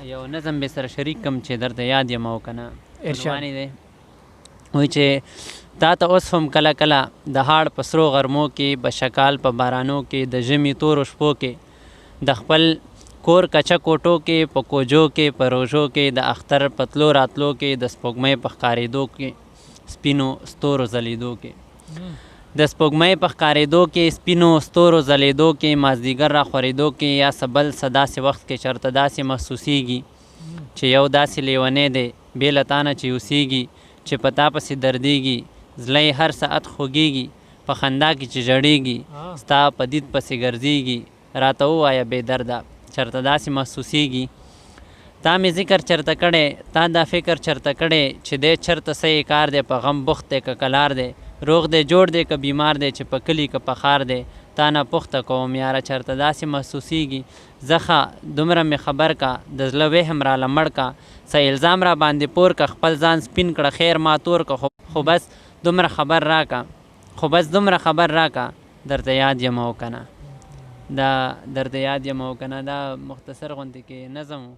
یو نظم به سره شریک کم چې درته یاد یم او که نه ارشاد. عنوان یې دی وایي چې تا ته اوس هم کله کله د هاړ په سرو غرمو کې بشکال په بارانو کې د ژمي تورو شپو کې د خپل کور کچه کوټو کې په کوجو کې په روژو کې د اختر پتلو راتلو کې د سپوږمۍ په ښکارېدو کې سپینو ستورو ځلېدو کې د سپوږمۍ په ښکارېدو کې سپینو ستورو ځلېدو کې مازدیګر را خورېدو کې یا څه بل څه داسې وخت کې چېرته داسې محسوسیږي چې یو داسې لیونی دی بې له تا نه چې اوسیږي چې په تا پسې دردیږي زړه یې هر ساعت خوږیږي په خندا کې چې ژړیږي ستا په دید پسې ګرځیږي راته ووایه بې درده چېرته داسې محسوسیږي تا مې ذکر چېرته کړی تا دا فکر چېرته کړی چې دی چېرته څه یې کار دی په غم بخت دی که کلار دی روغ دی جوړ دی که بیمار دی چې په کلي که په ښار دی تا نه پوښته کوم یاره چېرته داسې محسوسیږي ځخه دومره مې خبر کا د زړه وهم راله مړ کا څه الزام را باندې پور که خپل ځان سپین کړه خیر ما تور که خو بس دومره خبر راکا دومره خبر راکا درته یاد یم او که نه دا درته یاد یم او که نه دا مختصر غوندې کې نظم